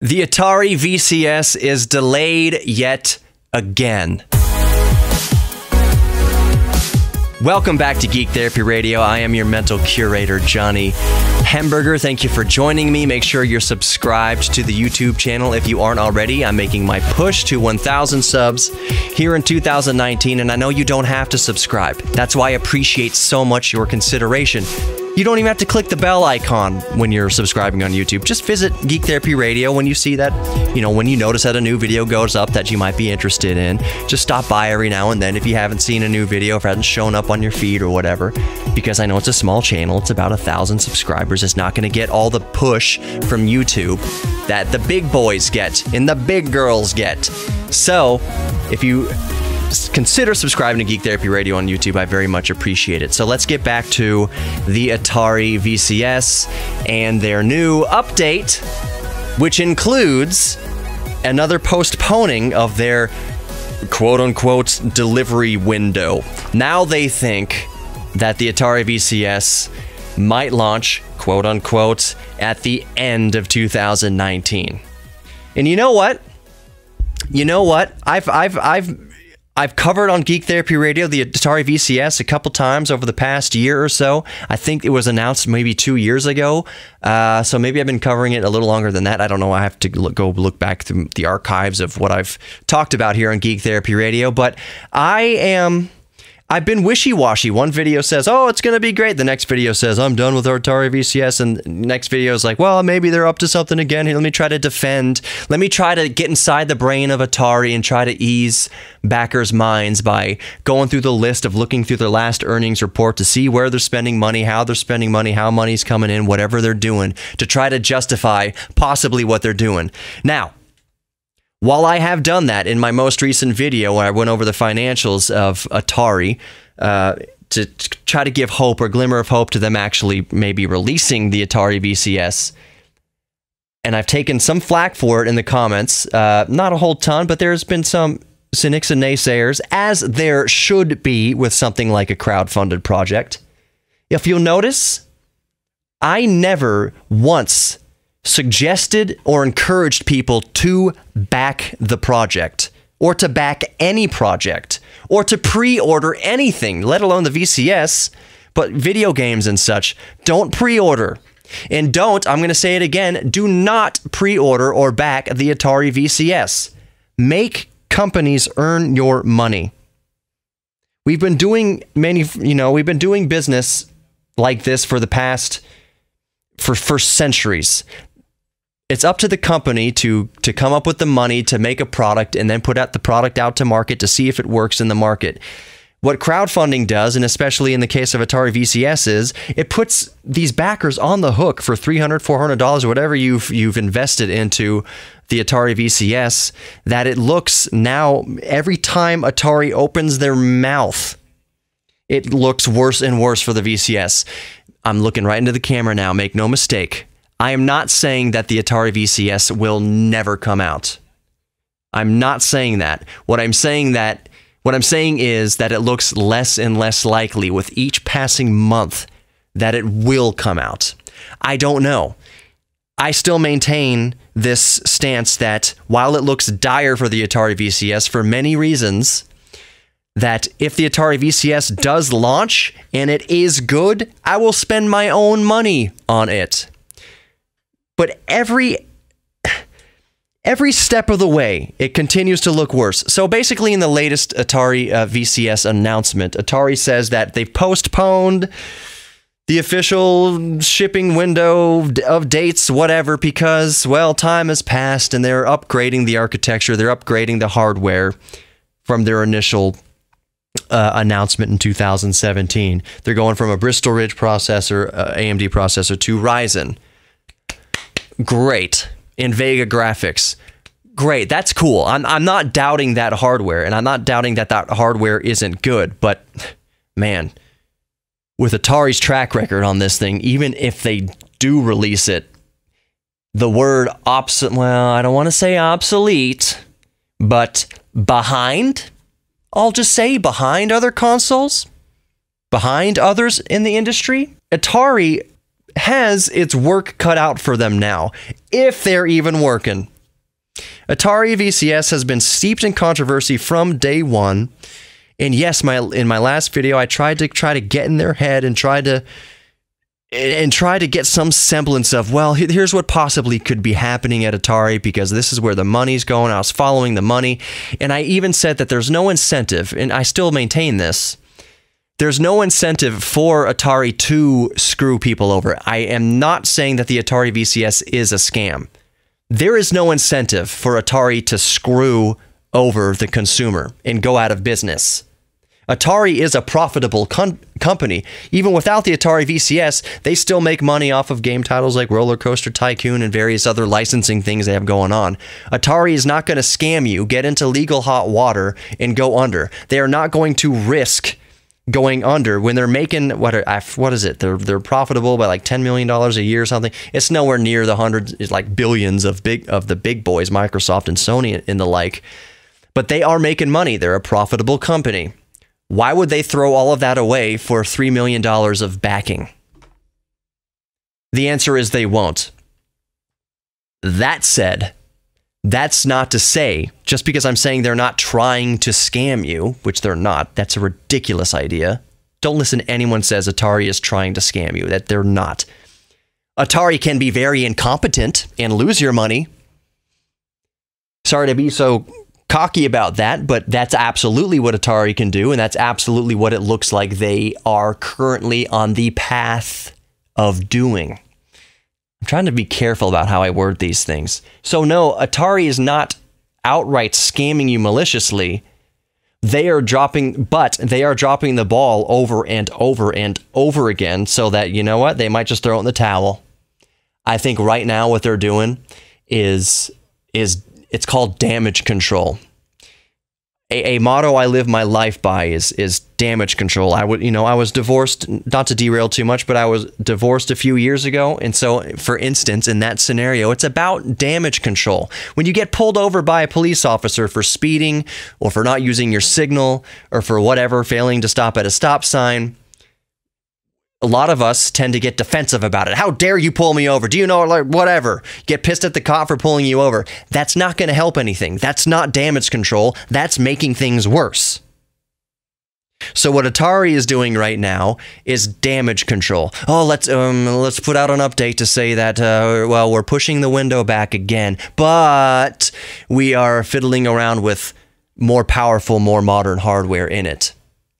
The Atari VCS is delayed yet again. Welcome back to Geek Therapy Radio. I am your mental curator, Johnny Hamburger. Thank you for joining me. Make sure you're subscribed to the YouTube channel if you aren't already. I'm making my push to 1,000 subs here in 2019, and I know you don't have to subscribe. That's why I appreciate so much your consideration. You don't even have to click the bell icon when you're subscribing on YouTube. Just visit Geek Therapy Radio when you see that, when you notice that a new video goes up that you might be interested in. Just stop by every now and then if you haven't seen a new video, if it hasn't shown up on your feed or whatever. Because I know it's a small channel, it's about 1,000 subscribers. It's not going to get all the push from YouTube that the big boys get and the big girls get. So, if you consider subscribing to Geek Therapy Radio on YouTube, I very much appreciate it. So let's get back to the Atari VCS and their new update, which includes another postponing of their quote-unquote delivery window. Now they think that the Atari VCS might launch, quote-unquote, at the end of 2019. And you know what? I've covered on Geek Therapy Radio the Atari VCS a couple times over the past year or so. I think it was announced maybe 2 years ago. So maybe I've been covering it a little longer than that. I don't know. I have to go look back through the archives of what I've talked about here on Geek Therapy Radio. But I've been wishy-washy. One video says, oh, it's going to be great. The next video says, I'm done with our Atari VCS. And the next video is like, well, maybe they're up to something again. Here, let me try to defend. Let me try to get inside the brain of Atari and try to ease backers' minds by going through the list of looking through their last earnings report to see where they're spending money, how they're spending money, how money's coming in, whatever they're doing, to try to justify possibly what they're doing. Now, while I have done that in my most recent video where I went over the financials of Atari to try to give hope or glimmer of hope to them actually maybe releasing the Atari VCS, and I've taken some flack for it in the comments, not a whole ton, but there's been some cynics and naysayers, as there should be with something like a crowdfunded project. If you'll notice, I never once suggested or encouraged people to back the project, or to back any project, or to pre-order anything, let alone the VCS, but video games and such. Don't pre-order. And I'm going to say it again, do not pre-order or back the Atari VCS. Make companies earn your money. We've been doing business like this for centuries. It's up to the company to come up with the money to make a product and then put out the product out to market to see if it works in the market. What crowdfunding does, and especially in the case of Atari VCS, is it puts these backers on the hook for $300, $400, whatever you've invested into the Atari VCS, that it looks now, every time Atari opens their mouth, it looks worse and worse for the VCS. I'm looking right into the camera now, make no mistake. I am not saying that the Atari VCS will never come out. I'm not saying that. What I'm saying is that it looks less and less likely with each passing month that it will come out. I don't know. I still maintain this stance that while it looks dire for the Atari VCS for many reasons, that if the Atari VCS does launch and it is good, I will spend my own money on it. But every step of the way, it continues to look worse. So basically, in the latest Atari VCS announcement, Atari says that they've postponed the official shipping window of dates, whatever, because, well, time has passed and they're upgrading the architecture, they're upgrading the hardware from their initial announcement in 2017. They're going from a Bristol Ridge processor, AMD processor, to Ryzen. Great. In Vega graphics. Great. That's cool. I'm not doubting that hardware, and I'm not doubting that hardware isn't good, but man, with Atari's track record on this thing, even if they do release it, the word I don't want to say obsolete, but behind, I'll just say behind other consoles, behind others in the industry, Atari has its work cut out for them now. if they're even working. Atari VCS has been steeped in controversy from day one. And yes, in my last video, I tried to get in their head and try to get some semblance of, well, here's what possibly could be happening at Atari because this is where the money's going. I was following the money. And I even said that there's no incentive, and I still maintain this. There's no incentive for Atari to screw people over. I am not saying that the Atari VCS is a scam. There is no incentive for Atari to screw over the consumer and go out of business. Atari is a profitable company. Even without the Atari VCS, they still make money off of game titles like Roller Coaster Tycoon and various other licensing things they have going on. Atari is not going to scam you, get into legal hot water, and go under. They are not going to risk going under when they're making, what is it? They're profitable by like $10 million a year or something. It's nowhere near the hundreds, it's like billions of the big boys, Microsoft and Sony and the like. But they are making money. They're a profitable company. Why would they throw all of that away for $3 million of backing? The answer is they won't. That said, that's not to say, just because I'm saying they're not trying to scam you, which they're not, that's a ridiculous idea. Don't listen to anyone who says Atari is trying to scam you, that they're not. Atari can be very incompetent and lose your money. Sorry to be so cocky about that, but that's absolutely what Atari can do, and that's absolutely what it looks like they are currently on the path of doing. I'm trying to be careful about how I word these things. So no, Atari is not outright scamming you maliciously. They are dropping the ball over and over and over again so that, you know what, they might just throw it in the towel. I think right now what they're doing is it's called damage control. A motto I live my life by is damage control. I was divorced, not to derail too much, but I was divorced a few years ago. And so, for instance, in that scenario, it's about damage control. When you get pulled over by a police officer for speeding or for not using your signal or for whatever, failing to stop at a stop sign, a lot of us tend to get defensive about it. How dare you pull me over? Do you know, like, whatever. Get pissed at the cop for pulling you over. That's not going to help anything. That's not damage control. That's making things worse. So what Atari is doing right now is damage control. Oh, let's put out an update to say that, well, we're pushing the window back again, but we are fiddling around with more powerful, more modern hardware in it.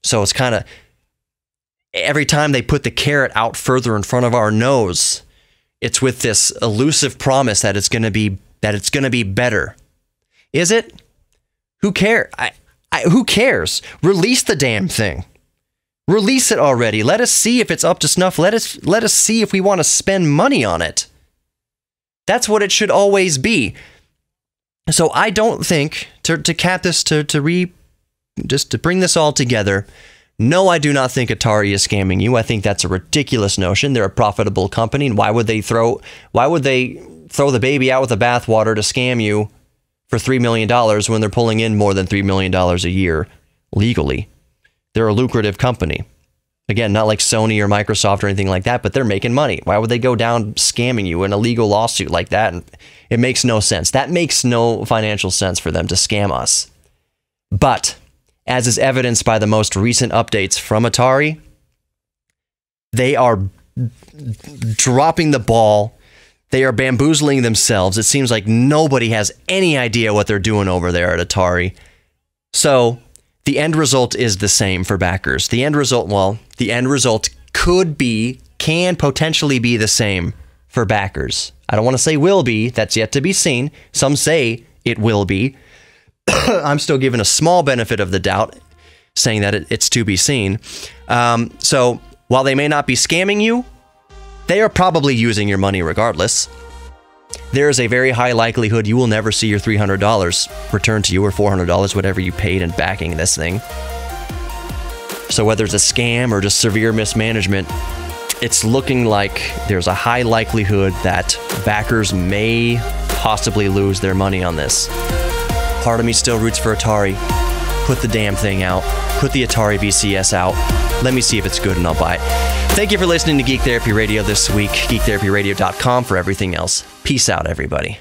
So it's kind of, every time they put the carrot out further in front of our nose, it's with this elusive promise that it's going to be better. Is it? Who cares? Who cares? Release the damn thing. Release it already. Let us see if it's up to snuff. Let us see if we want to spend money on it. That's what it should always be. So I don't think, to cap this, just to bring this all together, no, I do not think Atari is scamming you. I think that's a ridiculous notion. They're a profitable company, and why would they throw the baby out with the bathwater to scam you for $3 million when they're pulling in more than $3 million a year legally? They're a lucrative company. Again, not like Sony or Microsoft or anything like that, but they're making money. Why would they go down scamming you in a legal lawsuit like that? And it makes no sense. That makes no financial sense for them to scam us. But as is evidenced by the most recent updates from Atari, they are dropping the ball. They are bamboozling themselves. It seems like nobody has any idea what they're doing over there at Atari. So the end result is the same for backers. The end result can potentially be the same for backers. I don't want to say will be. That's yet to be seen. Some say it will be. I'm still given a small benefit of the doubt, saying that it's to be seen. So while they may not be scamming you, they are probably using your money regardless. There is a very high likelihood you will never see your $300 returned to you, or $400, whatever you paid in backing this thing. So whether it's a scam or just severe mismanagement, it's looking like there's a high likelihood that backers may possibly lose their money on this. Part of me still roots for Atari. Put the damn thing out. Put the Atari VCS out. Let me see if it's good and I'll buy it. Thank you for listening to Geek Therapy Radio this week. GeekTherapyRadio.com for everything else. Peace out, everybody.